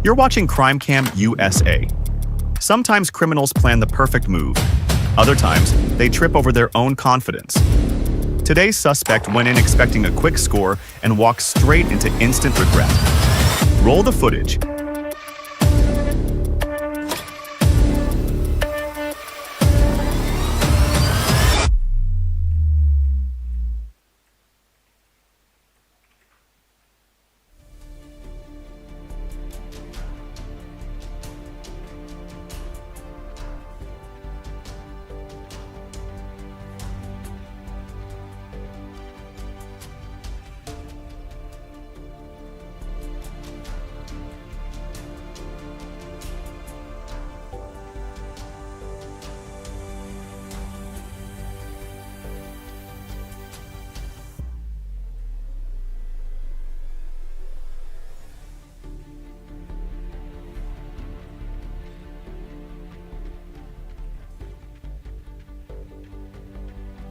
You're watching Crime Cam USA. Sometimes criminals plan the perfect move. Other times, they trip over their own confidence. Today's suspect went in expecting a quick score and walked straight into instant regret. Roll the footage.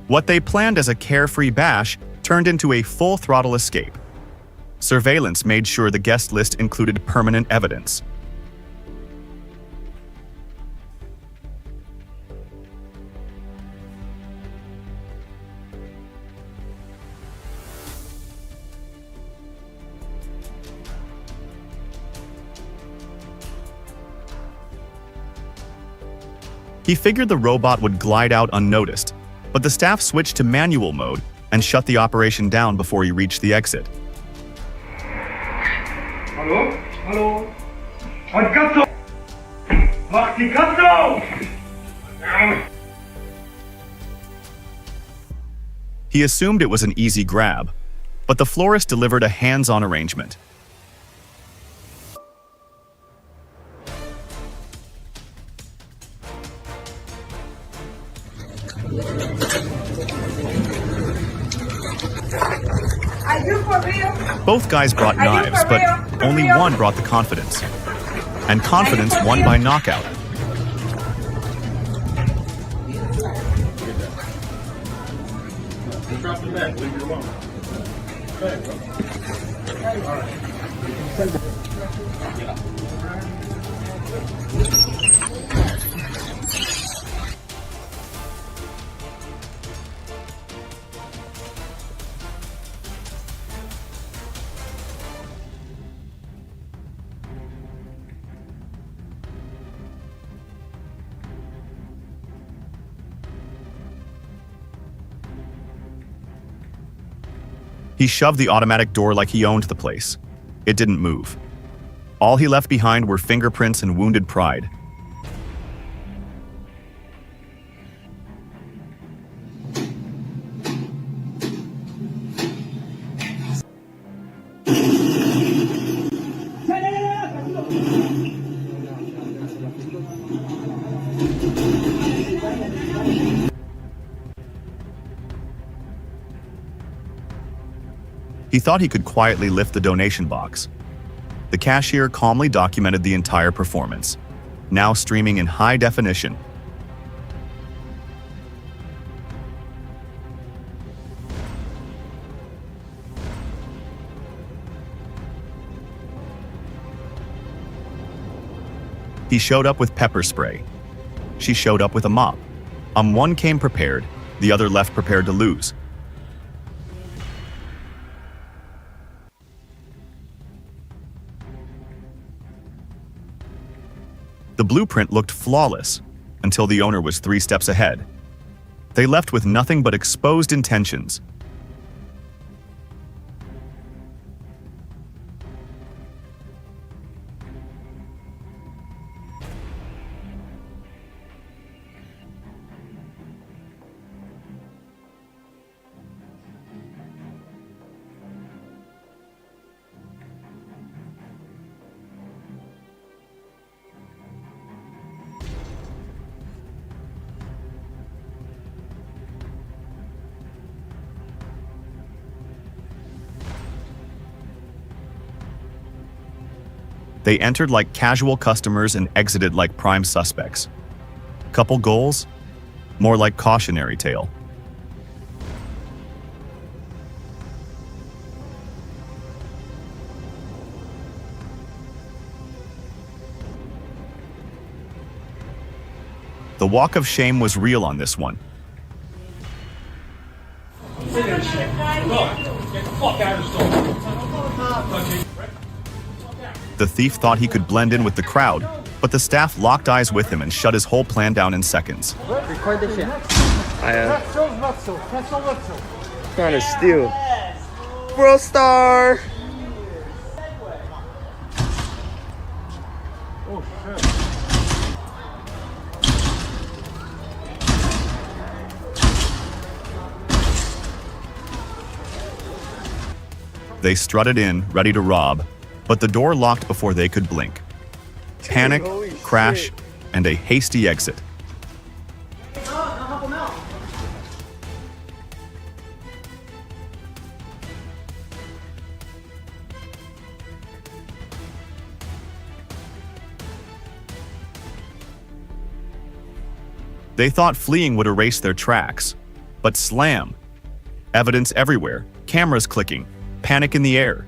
What they planned as a carefree bash turned into a full-throttle escape. Surveillance made sure the guest list included permanent evidence. He figured the robot would glide out unnoticed, but the staff switched to manual mode and shut the operation down before he reached the exit. Hallo? Hallo? Ein Katze! Mach die Katze auf! He assumed it was an easy grab, but the florist delivered a hands-on arrangement. Are you for real? Both guys brought knives, but only one brought the confidence. And confidence won by knockout. Drop the bag, leave it alone. He shoved the automatic door like he owned the place. It didn't move. All he left behind were fingerprints and wounded pride. He thought he could quietly lift the donation box. The cashier calmly documented the entire performance, now streaming in high definition. He showed up with pepper spray. She showed up with a mop. One came prepared, the other left prepared to lose. The blueprint looked flawless until the owner was 3 steps ahead. They left with nothing but exposed intentions. They entered like casual customers and exited like prime suspects. Couple goals? More like cautionary tale. The walk of shame was real on this one. Get the fuck out of the store. The thief thought he could blend in with the crowd, but the staff locked eyes with him and shut his whole plan down in seconds. Record this shit. I am trying to steal. Bro star. They strutted in, ready to rob, but the door locked before they could blink. Panic, crash, and a hasty exit. They thought fleeing would erase their tracks, but slam. Evidence everywhere, cameras clicking, panic in the air.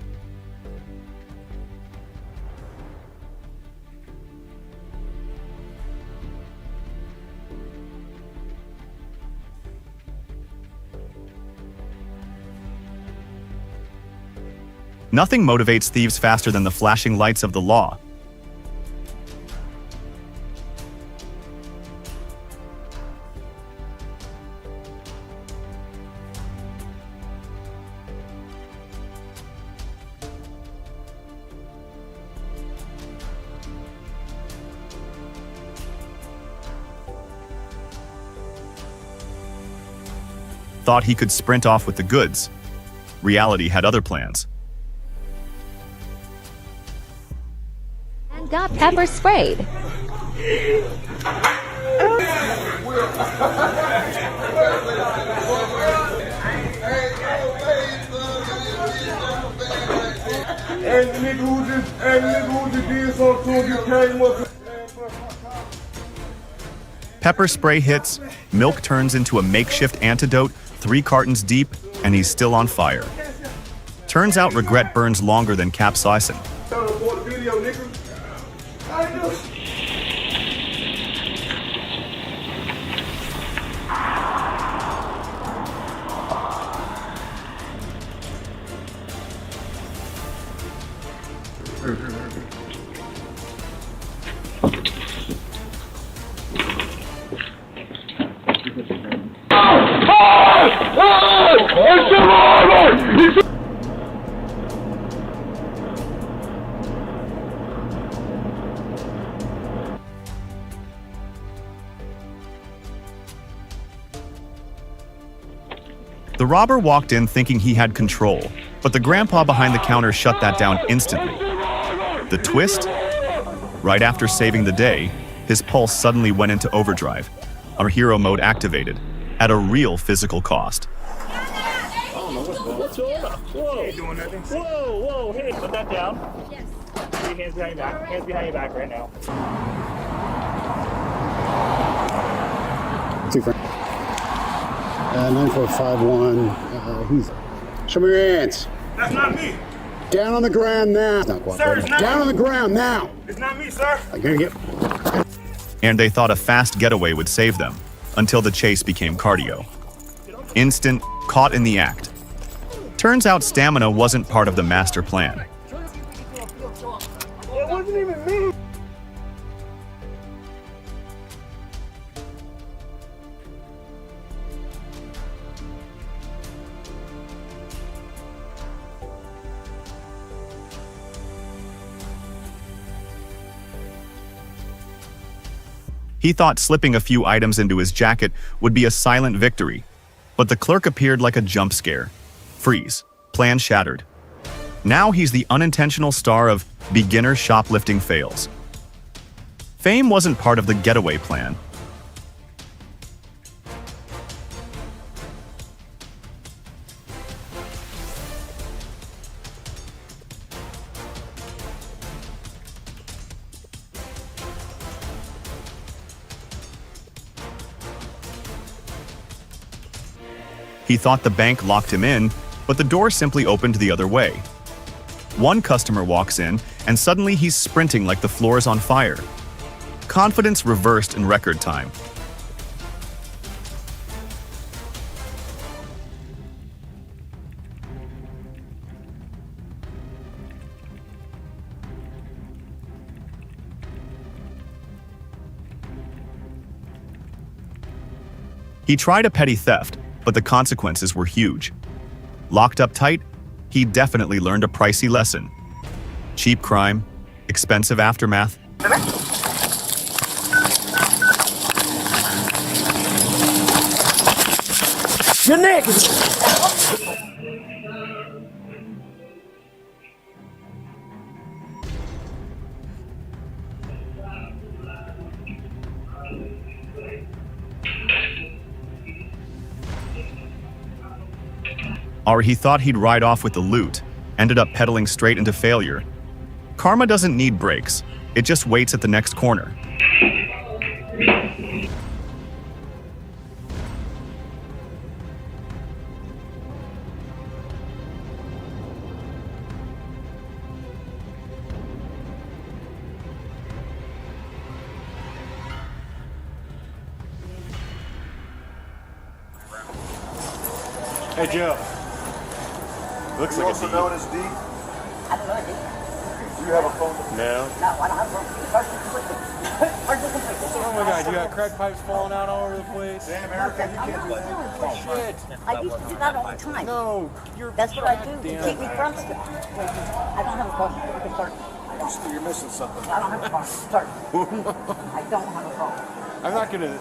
Nothing motivates thieves faster than the flashing lights of the law. Thought he could sprint off with the goods. Reality had other plans. And got pepper sprayed. Pepper spray hits, milk turns into a makeshift antidote, 3 cartons deep, and he's still on fire. Turns out regret burns longer than capsaicin. The robber walked in thinking he had control, but the grandpa behind the counter shut that down instantly. The twist? Right after saving the day, his pulse suddenly went into overdrive. Our hero mode activated, at a real physical cost. What's up? Whoa. Hey, doing nothing. Whoa, hey, put that down. Yes. Put your hands behind your back. Hands behind your back right now. 9451. Show me your hands. That's not me. Down on the ground now. Sir, it's not Down me. on the ground now. It's not me, sir. I'm gonna get. And they thought a fast getaway would save them, until the chase became cardio. Instant, caught in the act. Turns out stamina wasn't part of the master plan. It wasn't even me. He thought slipping a few items into his jacket would be a silent victory, but the clerk appeared like a jump scare. Freeze. Plan shattered. Now he's the unintentional star of beginner shoplifting fails. Fame wasn't part of the getaway plan. He thought the bank locked him in, but the door simply opened the other way. One customer walks in, and suddenly he's sprinting like the floor is on fire. Confidence reversed in record time. He tried a petty theft, but the consequences were huge. Locked up tight, he definitely learned a pricey lesson. Cheap crime, expensive aftermath. Your neck! Or he thought he'd ride off with the loot, ended up pedaling straight into failure. Karma doesn't need brakes, it just waits at the next corner. Hey, Joe. Looks like it's known as D. I don't know, dude. Do you have a phone? No. No, I don't have one. Oh my God, you got crack pipes falling out all over the place. Damn, Erica, you can't do that. Shit. I used to do that all the time. No, That's what I do to keep me from stuff. I don't have a phone. You can start. You're missing something. I don't have a phone. Start. I don't have a phone. I'm not gonna.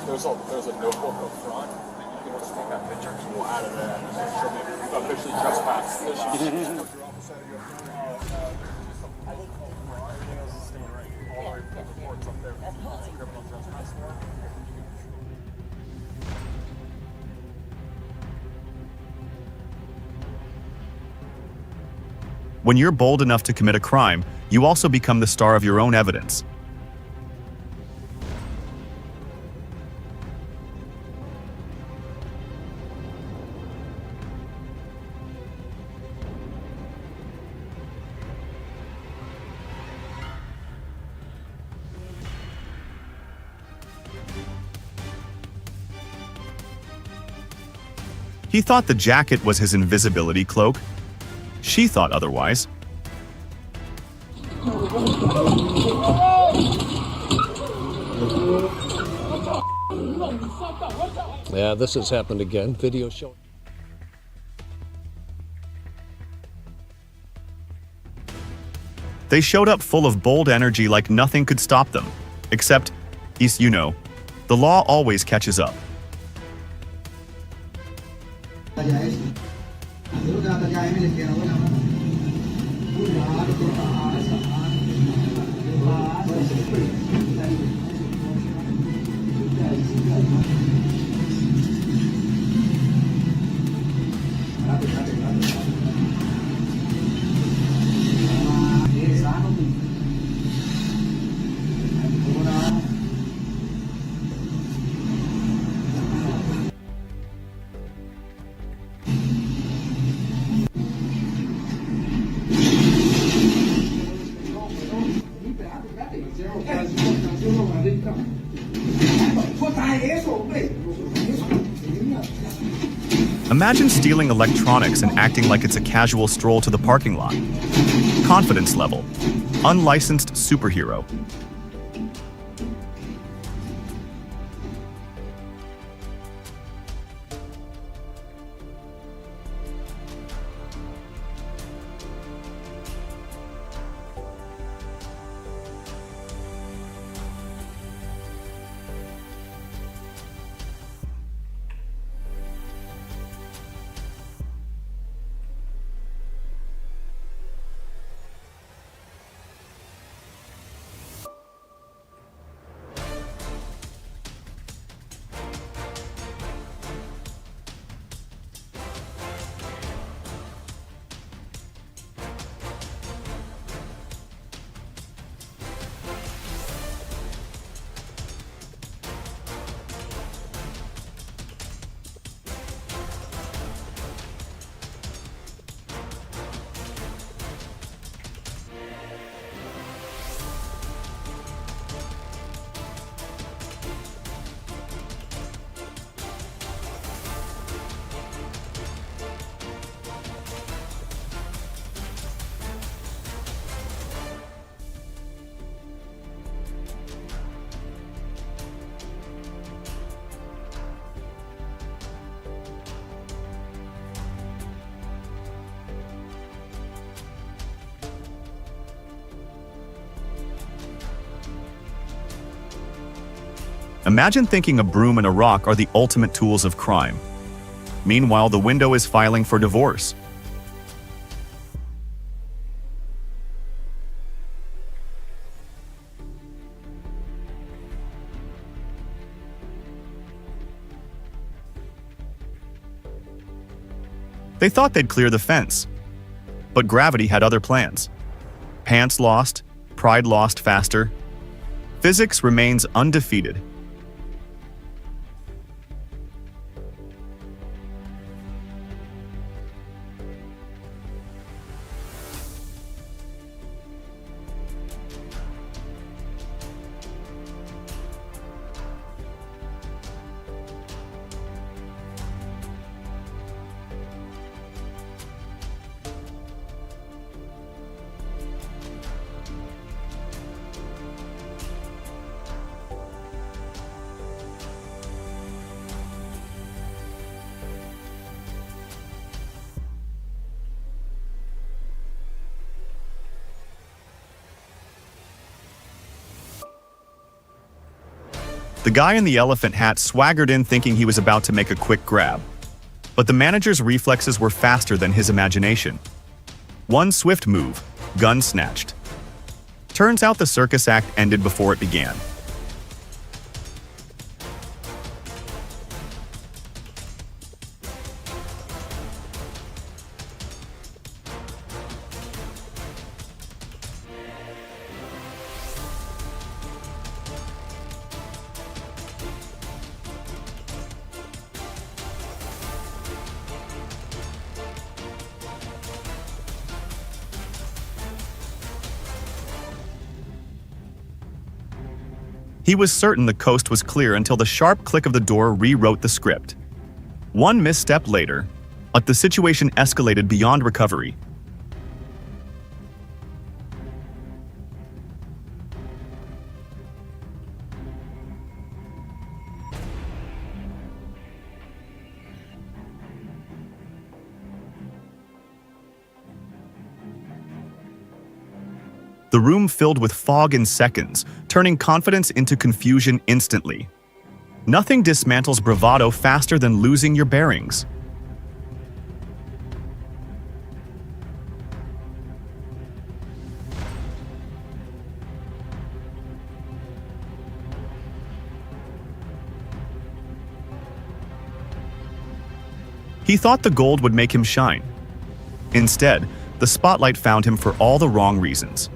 There's a notebook up front. You can just take that picture and we'll add it in. She'll be officially trespassed. When you're bold enough to commit a crime, you also become the star of your own evidence. He thought the jacket was his invisibility cloak. She thought otherwise. Yeah, this has happened again. Video showing. They showed up full of bold energy like nothing could stop them. Except, you know, the law always catches up. Imagine stealing electronics and acting like it's a casual stroll to the parking lot. Confidence level. Unlicensed superhero. Imagine thinking a broom and a rock are the ultimate tools of crime. Meanwhile, the window is filing for divorce. They thought they'd clear the fence, but gravity had other plans. Pants lost, pride lost faster. Physics remains undefeated. The guy in the elephant hat swaggered in thinking he was about to make a quick grab. But the manager's reflexes were faster than his imagination. One swift move, gun snatched. Turns out the circus act ended before it began. He was certain the coast was clear until the sharp click of the door rewrote the script. One misstep later, but the situation escalated beyond recovery. The room filled with fog in seconds, turning confidence into confusion instantly. Nothing dismantles bravado faster than losing your bearings. He thought the gold would make him shine. Instead, the spotlight found him for all the wrong reasons.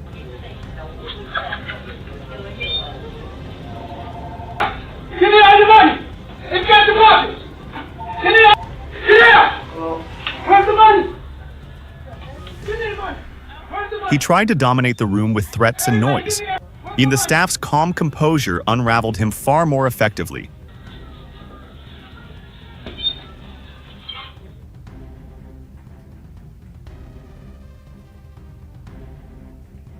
Give me all the money! It's got the money! Give me all... Get out! Where's the money? Give me the money! Where's the money? He tried to dominate the room with threats and noise. Even the staff's calm composure unraveled him far more effectively.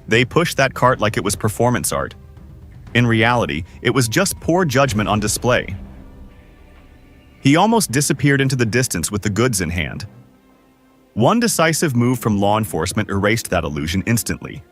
They pushed that cart like it was performance art. In reality, it was just poor judgment on display. He almost disappeared into the distance with the goods in hand. One decisive move from law enforcement erased that illusion instantly.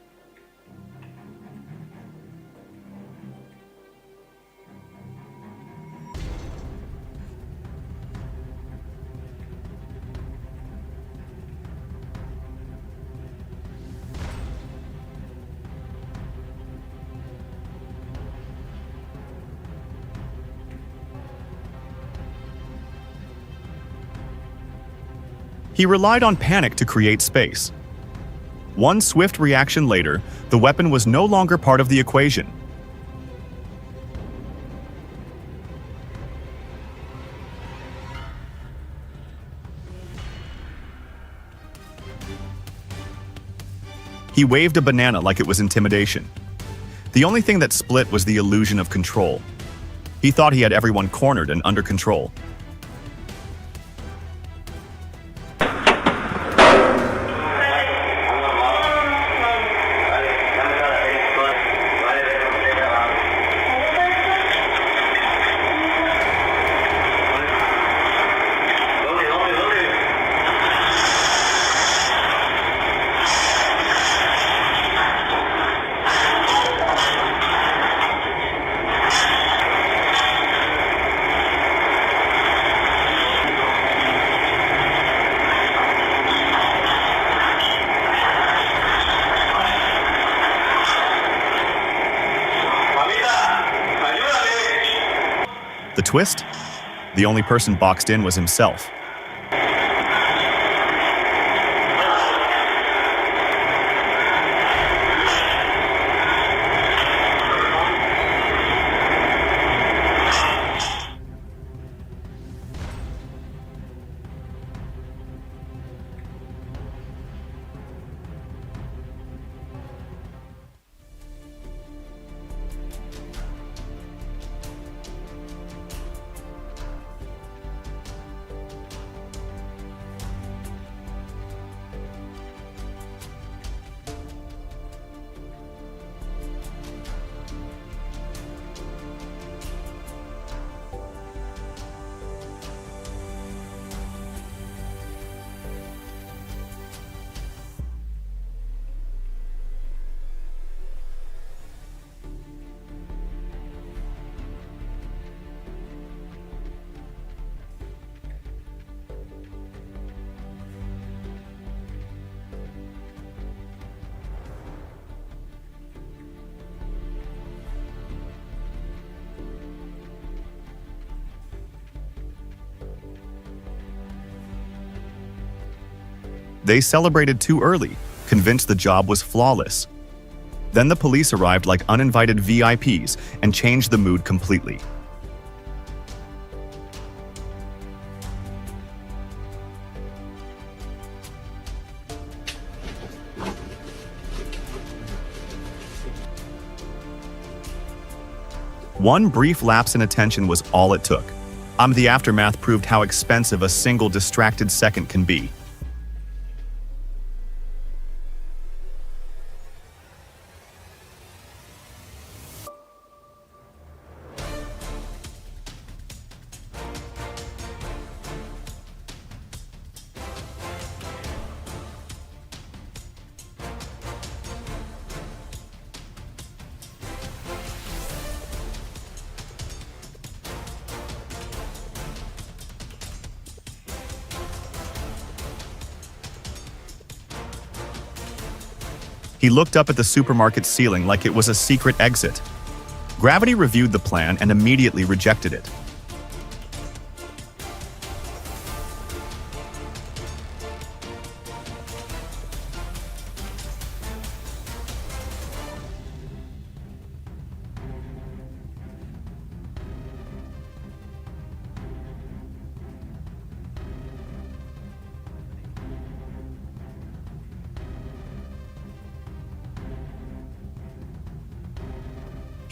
He relied on panic to create space. One swift reaction later, the weapon was no longer part of the equation. He waved a banana like it was intimidation. The only thing that split was the illusion of control. He thought he had everyone cornered and under control. twist? The only person boxed in was himself. They celebrated too early, convinced the job was flawless. Then the police arrived like uninvited VIPs and changed the mood completely. One brief lapse in attention was all it took. The aftermath proved how expensive a single distracted second can be. He looked up at the supermarket ceiling like it was a secret exit. Gravity reviewed the plan and immediately rejected it.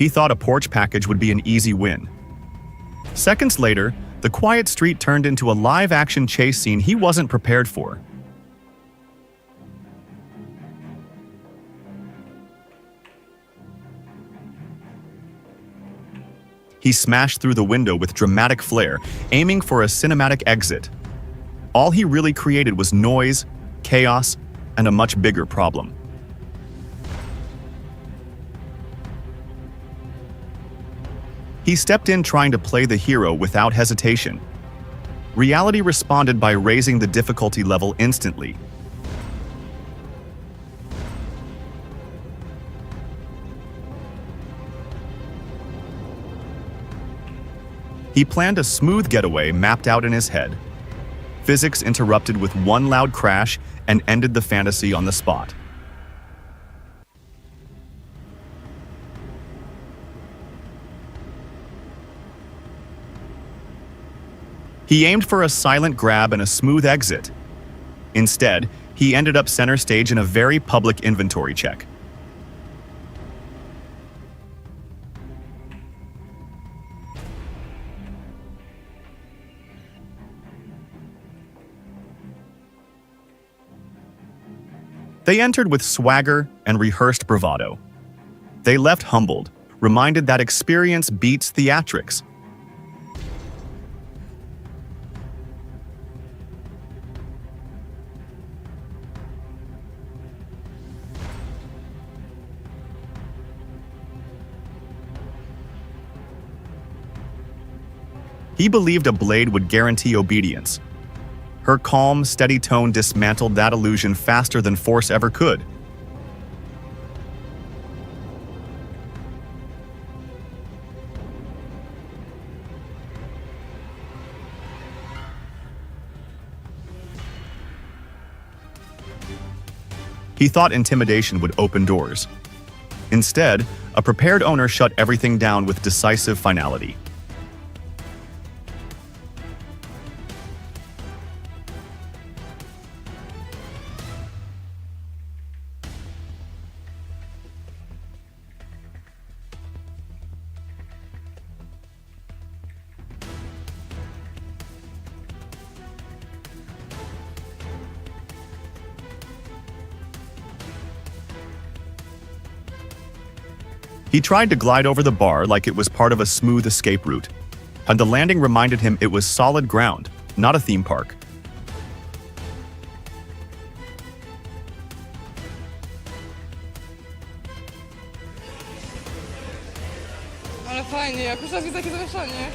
He thought a porch package would be an easy win. Seconds later, the quiet street turned into a live-action chase scene he wasn't prepared for. He smashed through the window with dramatic flair, aiming for a cinematic exit. All he really created was noise, chaos, and a much bigger problem. He stepped in trying to play the hero without hesitation. Reality responded by raising the difficulty level instantly. He planned a smooth getaway mapped out in his head. Physics interrupted with one loud crash and ended the fantasy on the spot. He aimed for a silent grab and a smooth exit. Instead, he ended up center stage in a very public inventory check. They entered with swagger and rehearsed bravado. They left humbled, reminded that experience beats theatrics. He believed a blade would guarantee obedience. Her calm, steady tone dismantled that illusion faster than force ever could. He thought intimidation would open doors. Instead, a prepared owner shut everything down with decisive finality. He tried to glide over the bar like it was part of a smooth escape route, and the landing reminded him it was solid ground, not a theme park. Ale fajnie, jakoś raz widzę takie zamieszanie.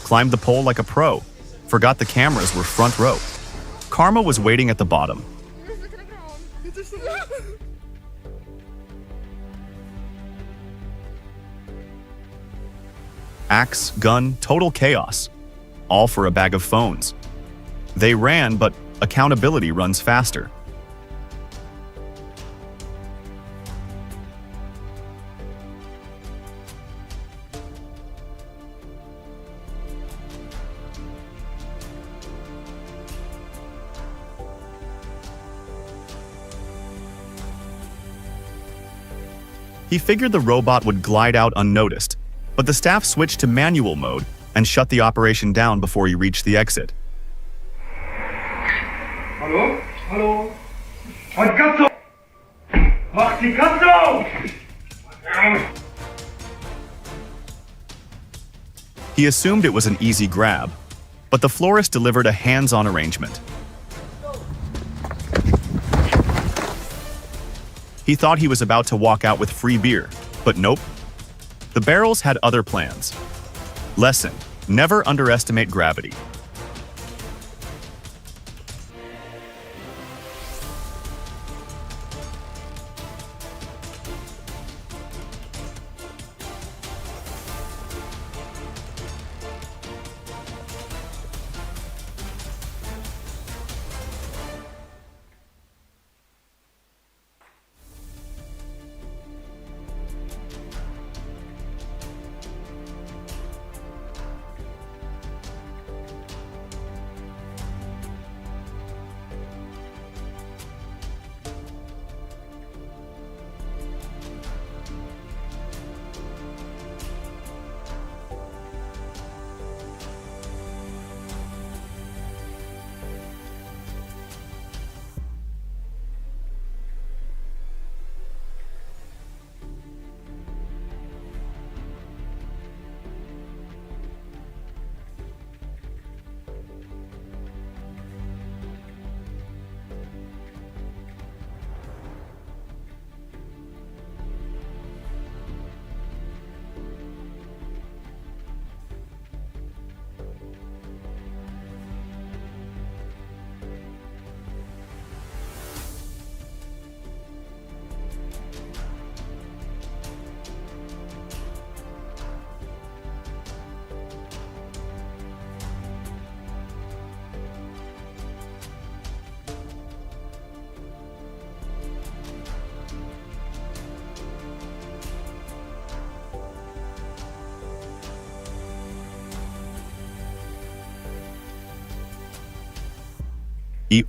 Climbed the pole like a pro. Forgot the cameras were front row. Karma was waiting at the bottom. Axe, gun, total chaos. All for a bag of phones. They ran, but accountability runs faster. He figured the robot would glide out unnoticed, but the staff switched to manual mode and shut the operation down before he reached the exit. Hallo? Hallo? Und Katze! Mach die Katze auf! He assumed it was an easy grab, but the florist delivered a hands-on arrangement. He thought he was about to walk out with free beer, but nope. The barrels had other plans. Lesson: never underestimate gravity.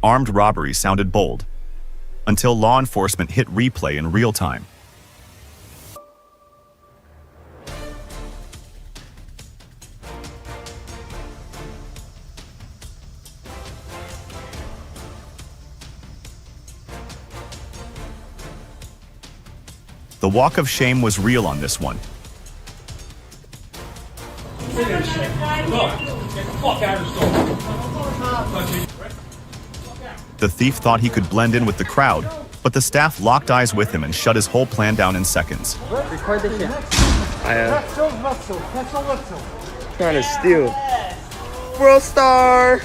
Armed robbery sounded bold, until law enforcement hit replay in real time. The walk of shame was real on this one. Get the fuck out of the store. The thief thought he could blend in with the crowd, but the staff locked eyes with him and shut his whole plan down in seconds. I am. Trying to steal. Bro star!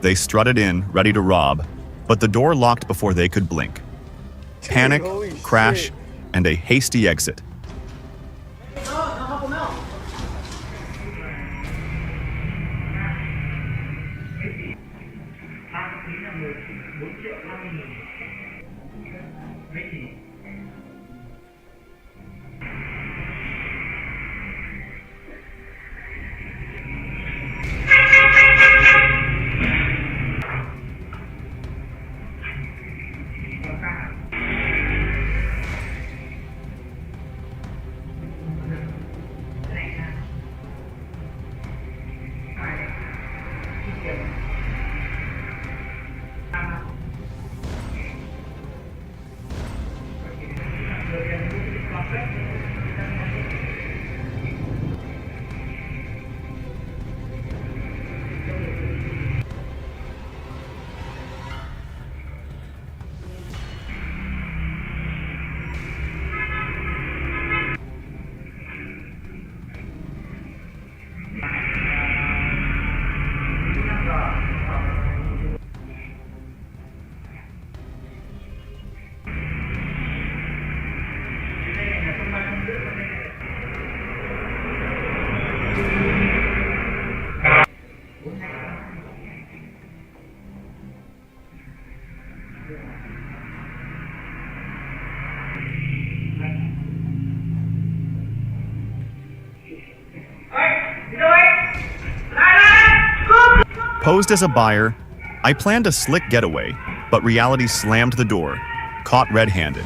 They strutted in, ready to rob, but the door locked before they could blink. Panic, crash, and a hasty exit. Posed as a buyer, I planned a slick getaway, but reality slammed the door, caught red-handed.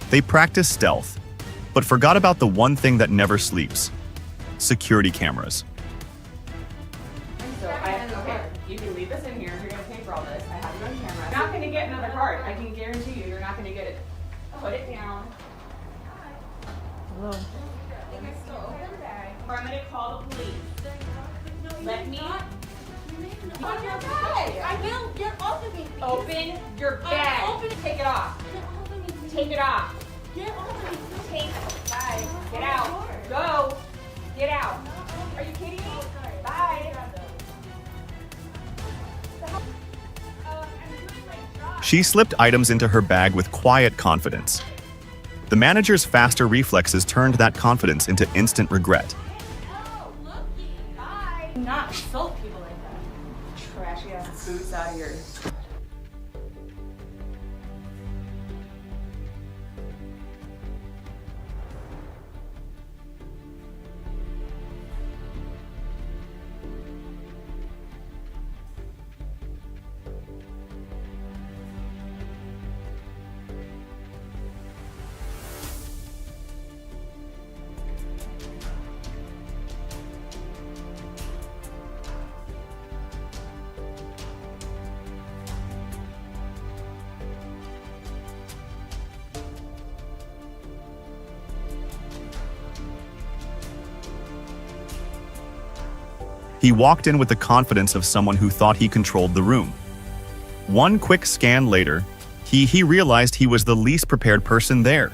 They practiced stealth, but forgot about the one thing that never sleeps: security cameras. Okay, you can leave this in here if you're going to pay for all this. I have you on camera. You're not going to get another card. I can guarantee you, you're not going to get it. Put it down. Hello. Or I'm going to call the police. Let me. Open your bag. I will. Get off of me. Open your bag. Take it off. Take it off. Get off of me. Take it. Bye. Get out. Go. Get out. Are you kidding me? Bye. She slipped items into her bag with quiet confidence. The manager's faster reflexes turned that confidence into instant regret. Not insult people like that. Trashy ass boots out of here. He walked in with the confidence of someone who thought he controlled the room. One quick scan later, he realized he was the least prepared person there.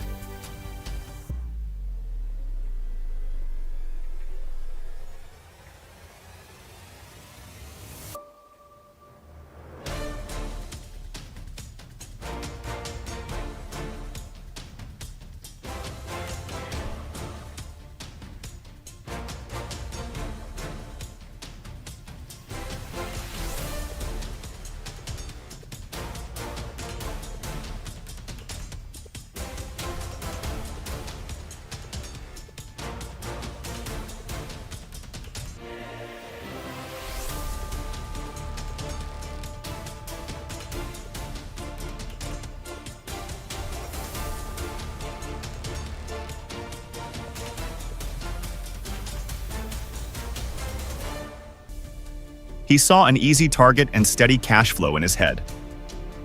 He saw an easy target and steady cash flow in his head.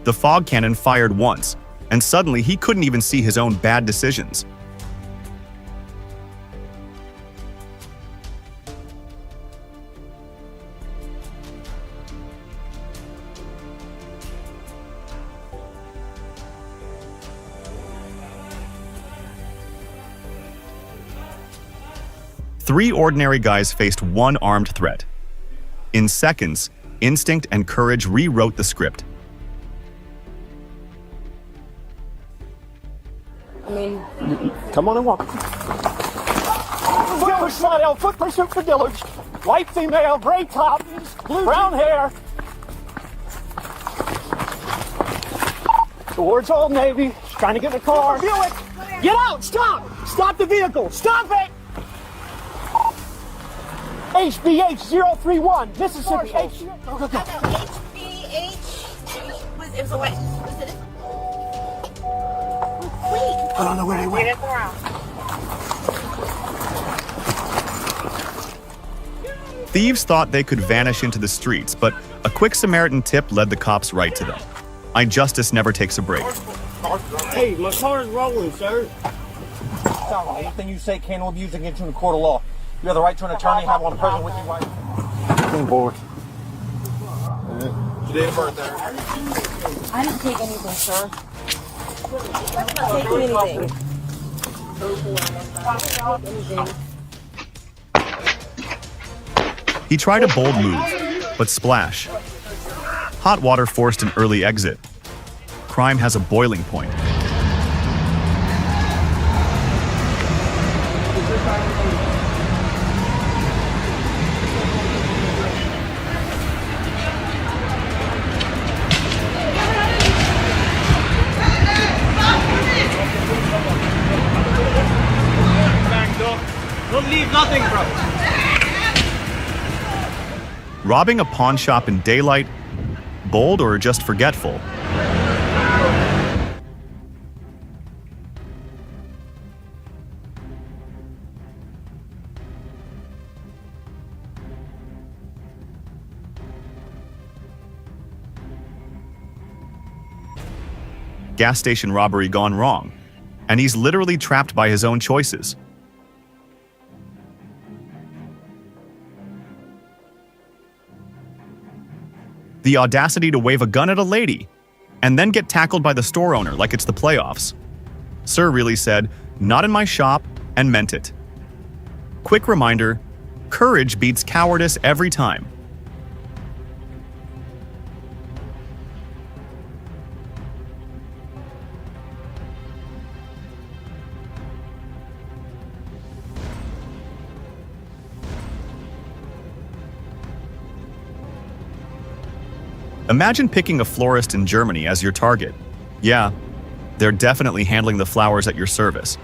The fog cannon fired once, and suddenly he couldn't even see his own bad decisions. Three ordinary guys faced one armed threat. In seconds, instinct and courage rewrote the script. Come on and walk. Foot push slide, foot pursuit for Dillard. White female, gray top, brown hair. Towards Old Navy, trying to get in the car. Buick, get out, stop! Stop the vehicle, stop it! HBH 031, Mississippi. Go, go, go. HBH. It was a what? Was it? Wait. I don't know where they went. Thieves thought they could vanish into the streets, but a quick Samaritan tip led the cops right to them. Justice never takes a break. Hey, my car is rolling, sir. Anything you say can be used against you in a court of law. You have the right to an attorney, have one present with you right now. Clean board. Your date of birth there. I didn't take anything, sir. I'm not taking anything. He tried a bold move, but splash. Hot water forced an early exit. Crime has a boiling point. Don't leave nothing, bro. Robbing a pawn shop in daylight, bold or just forgetful? Gas station robbery gone wrong, and he's literally trapped by his own choices. The audacity to wave a gun at a lady, and then get tackled by the store owner like it's the playoffs. Sir really said, "Not in my shop," and meant it. Quick reminder, courage beats cowardice every time. Imagine picking a florist in Germany as your target. Yeah, they're definitely handling the flowers at your service.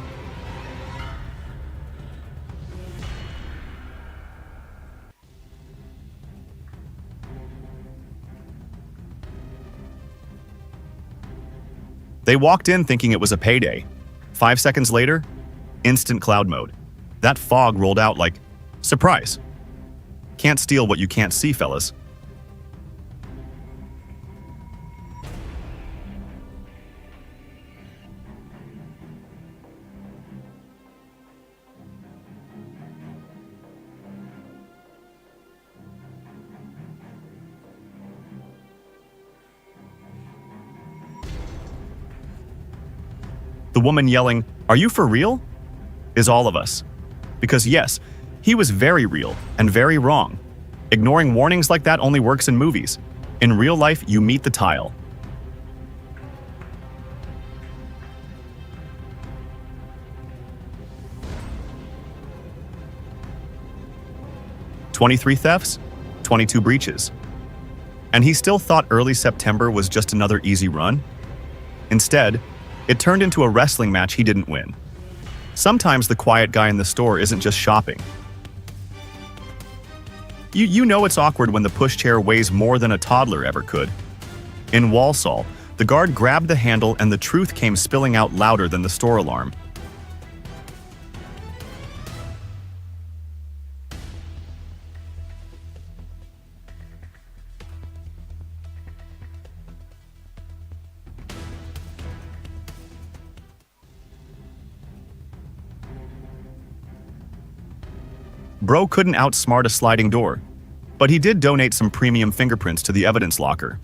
They walked in thinking it was a payday. 5 seconds later, instant cloud mode. That fog rolled out like, surprise. Can't steal what you can't see, fellas. The woman yelling, "Are you for real?" is all of us. Because yes, he was very real and very wrong. Ignoring warnings like that only works in movies. In real life, you meet the tile. "23 thefts, 22 breaches." And he still thought early September was just another easy run? Instead, it turned into a wrestling match he didn't win. Sometimes the quiet guy in the store isn't just shopping. You know it's awkward when the pushchair weighs more than a toddler ever could. In Walsall, the guard grabbed the handle and the truth came spilling out louder than the store alarm. Bro couldn't outsmart a sliding door, but he did donate some premium fingerprints to the evidence locker.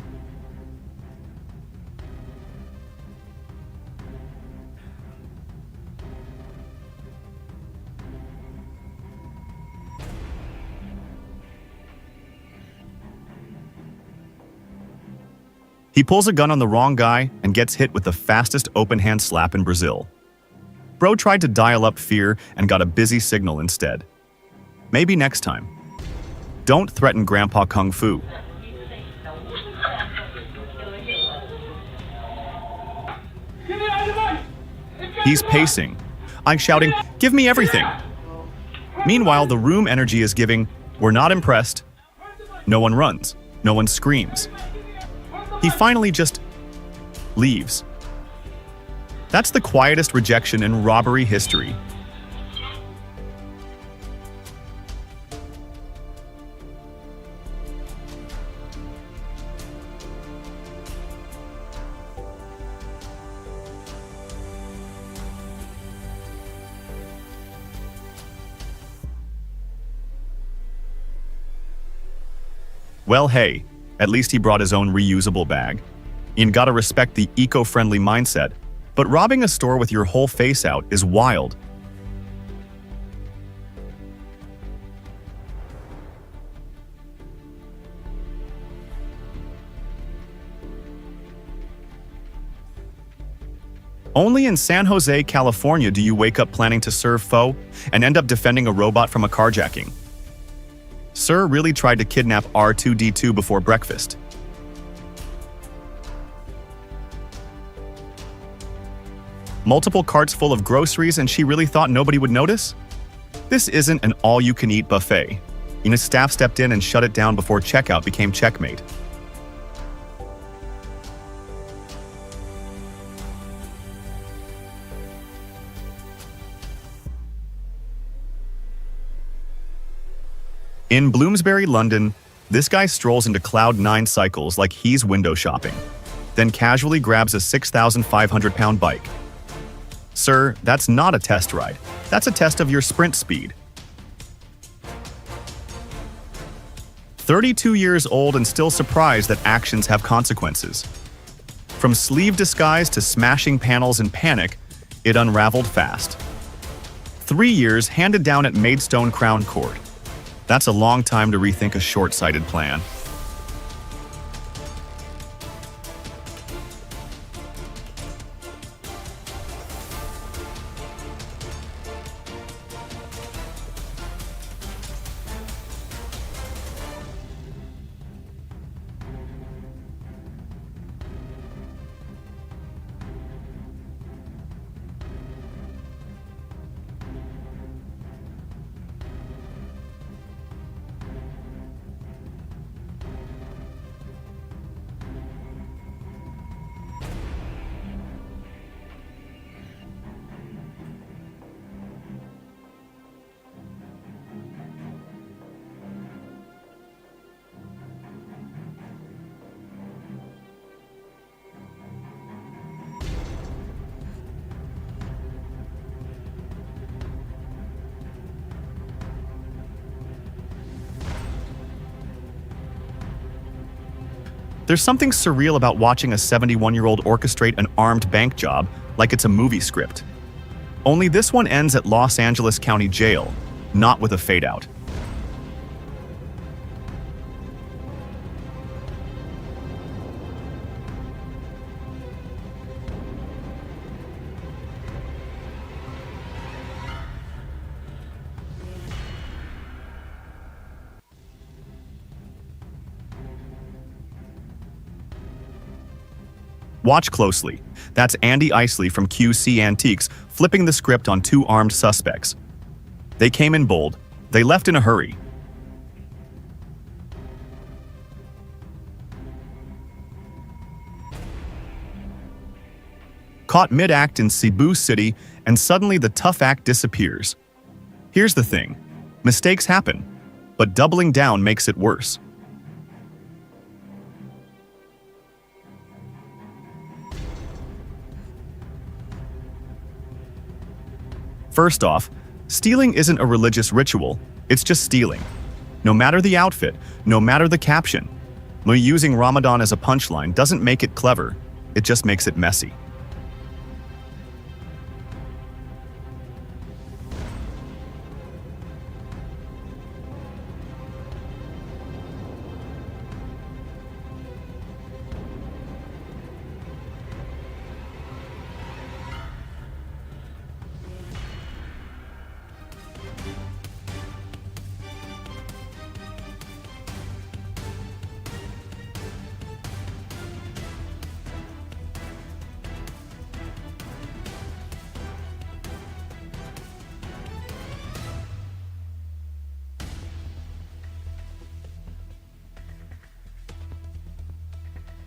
He pulls a gun on the wrong guy and gets hit with the fastest open-hand slap in Brazil. Bro tried to dial up fear and got a busy signal instead. Maybe next time. Don't threaten Grandpa Kung Fu. He's pacing. I'm shouting, "Give me everything!" Meanwhile, the room energy is giving, "We're not impressed." No one runs. No one screams. He finally just leaves. That's the quietest rejection in robbery history. Well, hey, at least he brought his own reusable bag. You gotta respect the eco-friendly mindset, but robbing a store with your whole face out is wild. Only in San Jose, California do you wake up planning to serve pho and end up defending a robot from a carjacking. Sir really tried to kidnap R2-D2 before breakfast. Multiple carts full of groceries and she really thought nobody would notice? This isn't an all-you-can-eat buffet. Staff stepped in and shut it down before checkout became checkmate. In Bloomsbury, London, this guy strolls into Cloud 9 cycles like he's window shopping, then casually grabs a 6,500-pound bike. Sir, that's not a test ride. That's a test of your sprint speed. 32 years old and still surprised that actions have consequences. From sleeve disguise to smashing panels in panic, it unraveled fast. 3 years handed down at Maidstone Crown Court. That's a long time to rethink a short-sighted plan. There's something surreal about watching a 71-year-old orchestrate an armed bank job like it's a movie script. Only this one ends at Los Angeles County Jail, not with a fade-out. Watch closely. That's Andy Isley from QC Antiques flipping the script on 2 armed suspects. They came in bold. They left in a hurry. Caught mid-act in Cebu City, and suddenly the tough act disappears. Here's the thing. Mistakes happen, but doubling down makes it worse. First off, stealing isn't a religious ritual, It's just stealing. No matter the outfit, no matter the caption. Using Ramadan as a punchline doesn't make it clever, it just makes it messy.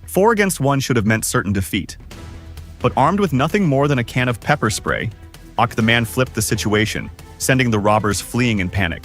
Four against one should have meant certain defeat. But armed with nothing more than a can of pepper spray, the man flipped the situation, sending the robbers fleeing in panic.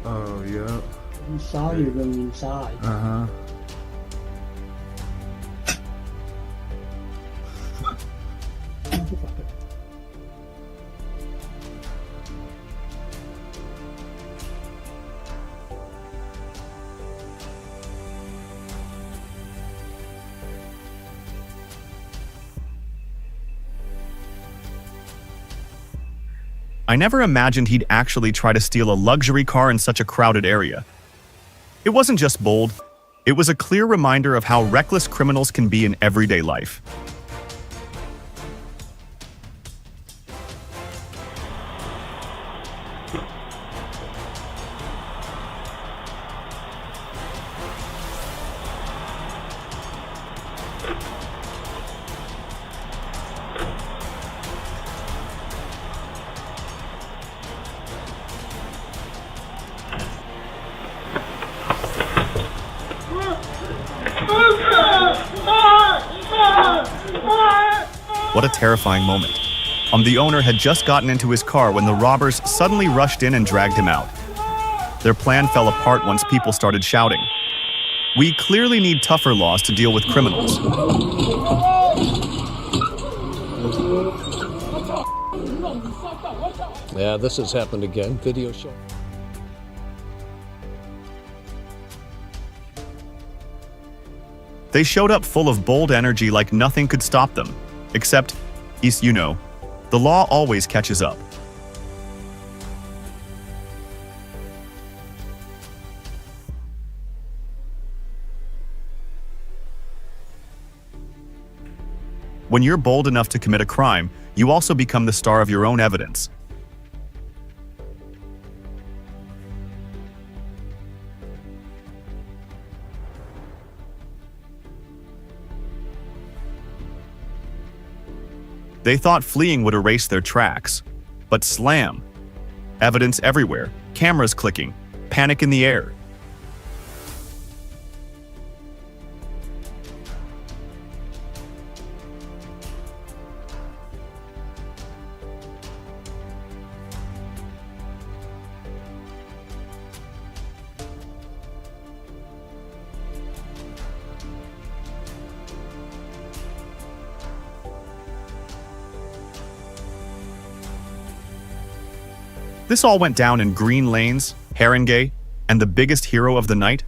Oh, yeah. You saw you going inside. Uh-huh. I never imagined he'd actually try to steal a luxury car in such a crowded area. It wasn't just bold, it was a clear reminder of how reckless criminals can be in everyday life. What a terrifying moment. The owner had just gotten into his car when the robbers suddenly rushed in and dragged him out. Their plan fell apart once people started shouting. We clearly need tougher laws to deal with criminals. Yeah, this has happened again. Video show. They showed up full of bold energy like nothing could stop them. Except, you know, the law always catches up. When you're bold enough to commit a crime, you also become the star of your own evidence. They thought fleeing would erase their tracks. But slam! Evidence everywhere, cameras clicking, panic in the air. This all went down in green lanes, Haringey, and the biggest hero of the night?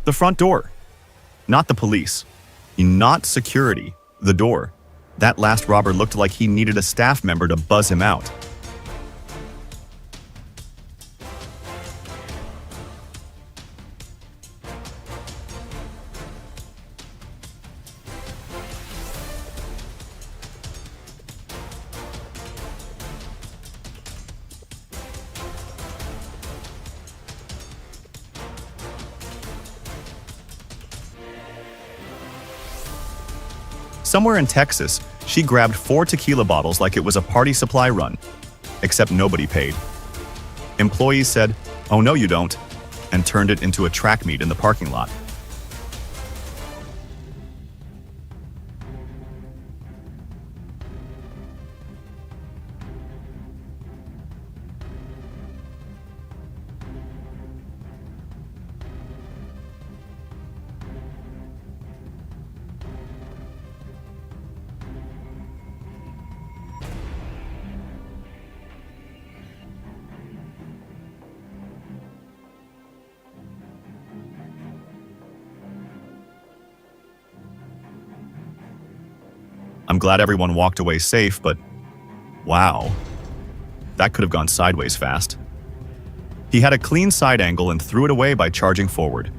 The front door. Not the police. Not security. The door. That last robber looked like he needed a staff member to buzz him out. Somewhere in Texas, she grabbed 4 tequila bottles like it was a party supply run, except nobody paid. Employees said, "Oh no you don't," and turned it into a track meet in the parking lot. I'm glad everyone walked away safe, but wow, that could have gone sideways fast. He had a clean side angle and threw it away by charging forward.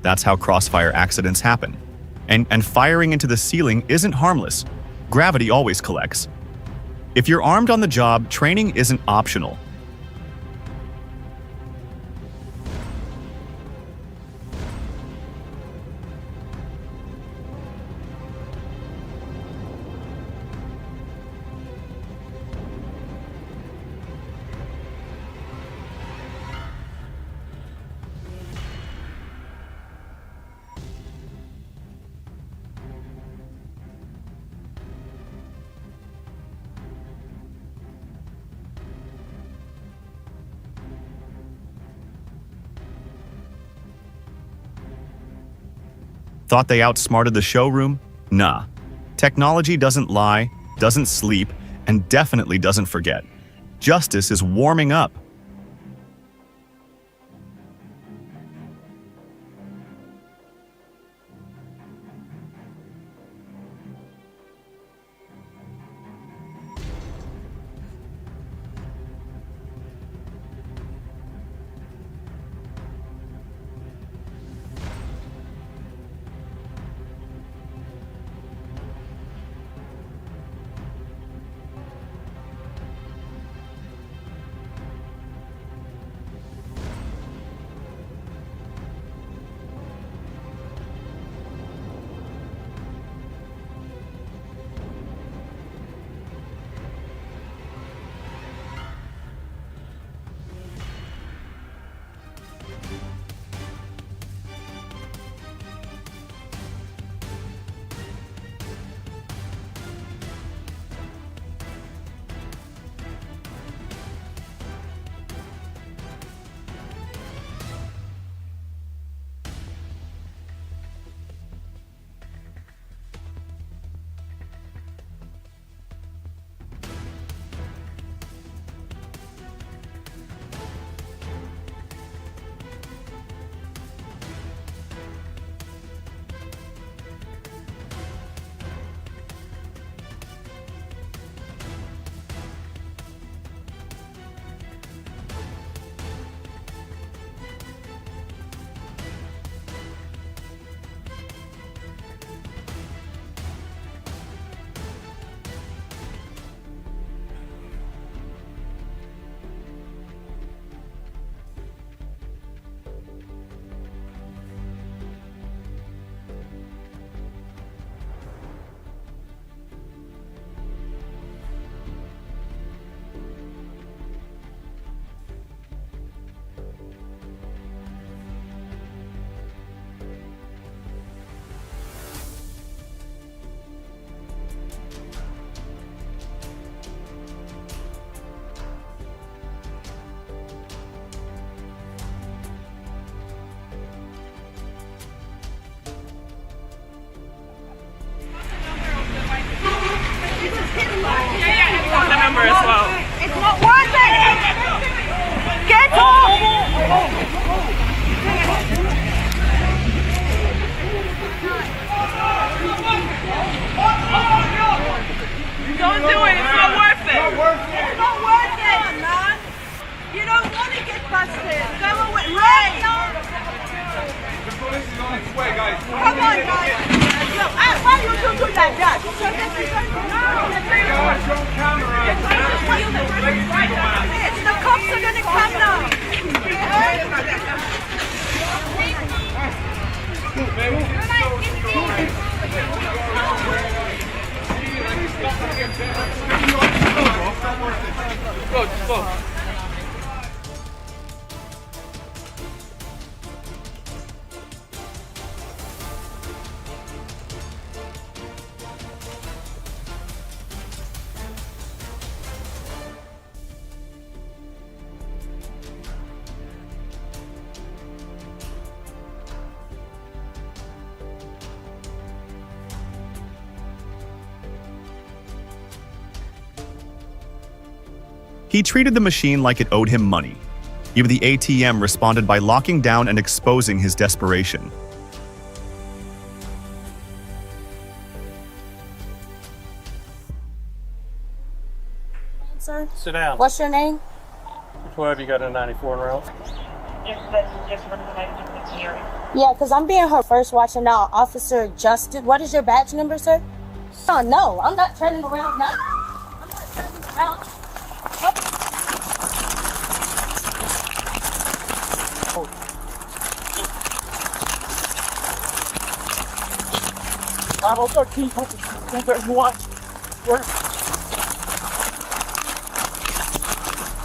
That's how crossfire accidents happen. And firing into the ceiling isn't harmless. Gravity always collects. If you're armed on the job, training isn't optional. Thought they outsmarted the showroom? Nah. Technology doesn't lie, doesn't sleep, and definitely doesn't forget. Justice is warming up. Hey, Go. He treated the machine like it owed him money. Even the ATM responded by locking down and exposing his desperation. Sir, Sit down. what's your name? 12, you got a 94 in route. Yeah, because I'm being her first watching now. Officer Justin. What is your badge number, sir? Oh, no, I'm not turning around now. I'm not turning around. I'm on 13. You want?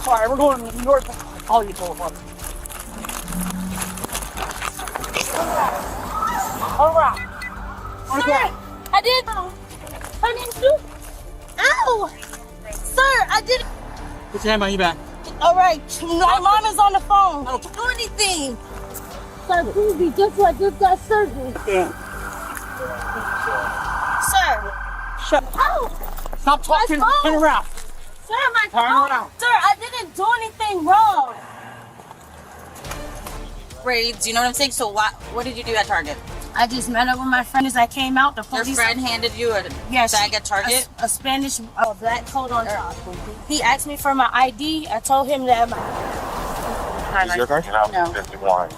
Sorry, we're going north. I'll get full of water. All right. Sir, I didn't do. Ow! Sir, I didn't. Put your hand behind your back. All right, my mom is on the phone. I don't do anything. Sir, please be just like this got surgery. Yeah. Sir. Shut up. Ow! Stop talking. My phone. Turn around. Sir, my Turn phone. around. Sir, I didn't do anything wrong. Raids, you know what I'm saying? So what did you do at Target? I just met up with my friend as I came out. The Your police. friend handed you a bag at Target? A Spanish black coat on top. He asked me for my ID. I told him that my. Is your card? No. 51.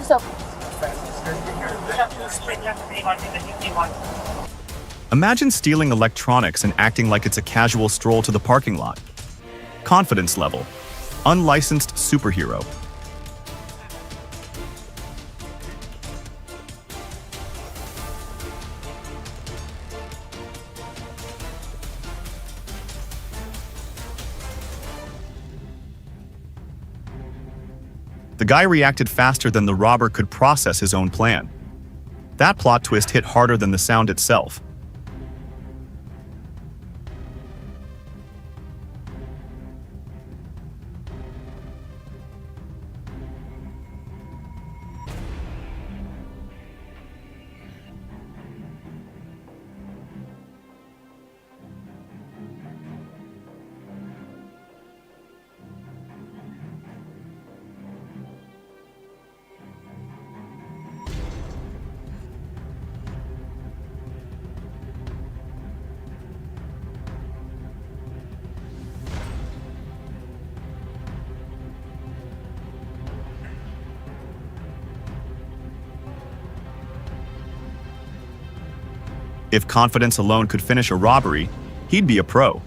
So, Imagine stealing electronics and acting like it's a casual stroll to the parking lot. Confidence level. Unlicensed superhero. The guy reacted faster than the robber could process his own plan. That plot twist hit harder than the sound itself. If confidence alone could finish a robbery, he'd be a pro.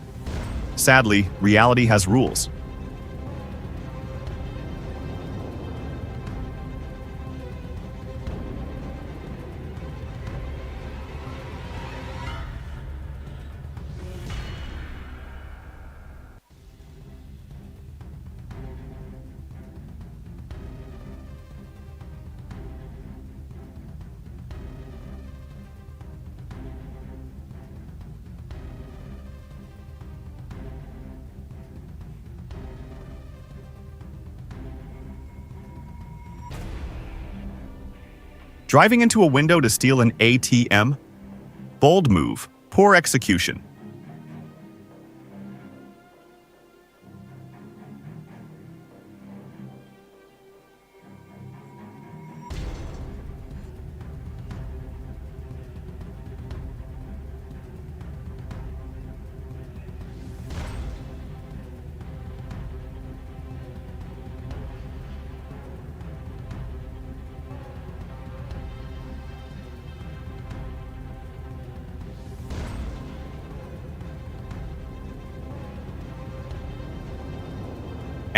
Sadly, reality has rules. Driving into a window to steal an ATM? Bold move, poor execution.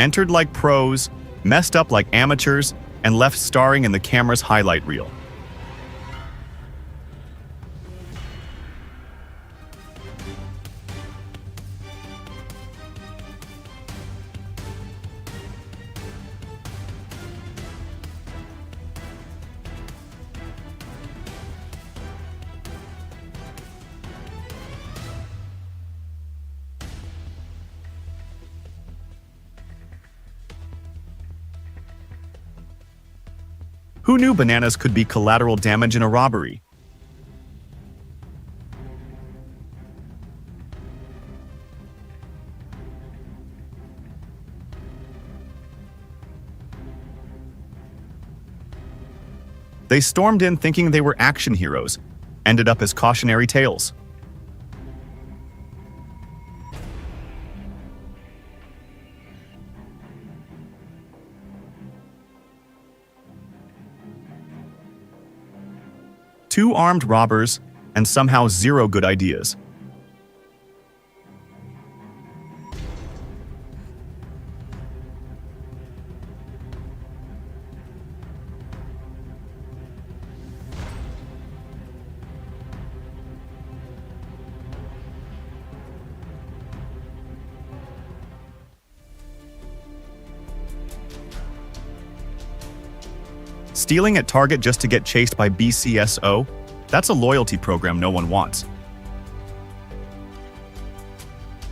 Entered like pros, messed up like amateurs, and left starring in the camera's highlight reel. Who knew bananas could be collateral damage in a robbery? They stormed in thinking they were action heroes, ended up as cautionary tales. Two armed robbers, and somehow zero good ideas. Stealing at Target just to get chased by BCSO? That's a loyalty program no one wants.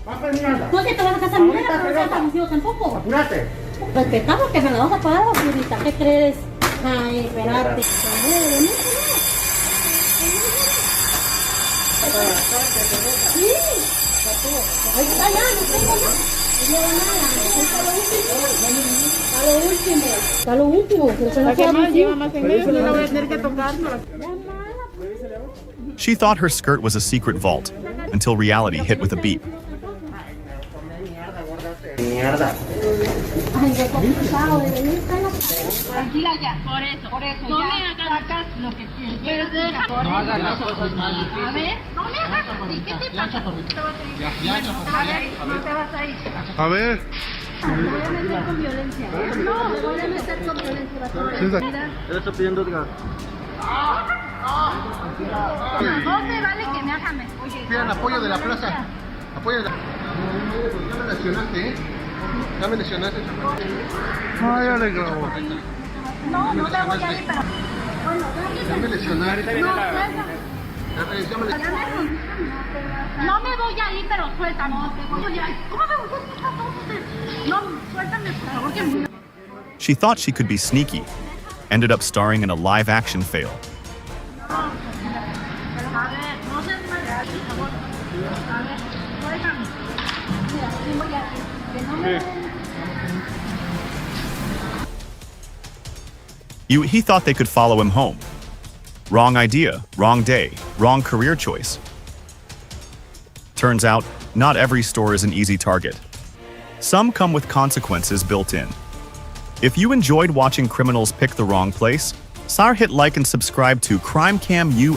¿Tú que te vas a casar mañana, pero no estás contigo tampoco? Apúrate. Respetamos que me la vas a pagar, purita. ¿Qué crees? Ay, espérate. Sí. Ahí está ya, no tengo nada. No llevo nada. A lo último. A lo último. ¿Qué más lleva más en medio? No voy a tener que tocar. She thought her skirt was a secret vault, until reality hit with a beep. Tranquila ya, por eso. No me hagas lo que quieres. Pero deja. No hagas las cosas más difíciles. A ver, no me hagas así. ¿Qué te pasa? A ver, no te vas a ir. A ver. Me voy a meter con violencia. No, me voy a meter con violencia. Él está pidiendo otra. No me vale que me hagan. Oye, Pidan apoyo de la plaza. Apoyo de la... Ya me lesionaste, ¿eh? Ya me lesionaste. Ah, ya le grabo. no, no te voy a ir, pero... Bueno, Ya me lesionaste. no me voy a ir, pero suéltame. ¿Cómo me voy a ir? No, suéltame, por favor, que me... She thought she could be sneaky, ended up starring in a live-action fail. He thought they could follow him home. Wrong idea, wrong day, wrong career choice. Turns out, not every store is an easy target. Some come with consequences built in. If you enjoyed watching criminals pick the wrong place, hit like and subscribe to CrimeCam